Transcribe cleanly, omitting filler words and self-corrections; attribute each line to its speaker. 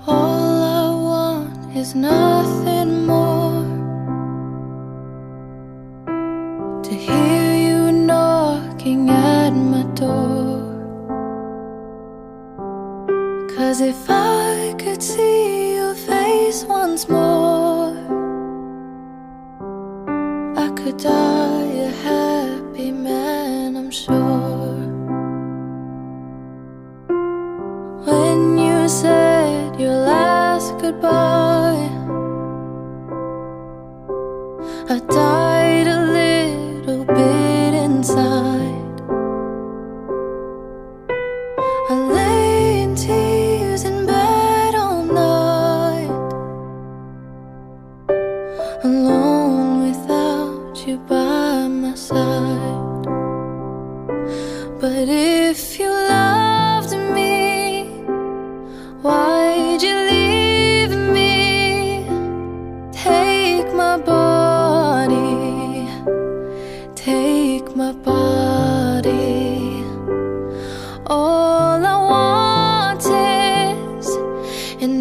Speaker 1: All I want is nothing more, to hear you knocking at my door. 'Cause if I could see your face once more, I could die a happy man, I'm sure. When you said your last goodbye, I died a little bit inside. I lay in tears in bed all night, alone without you by my side. But if you loved me, why'd you leave me? Take my body, take my body. All I want is, and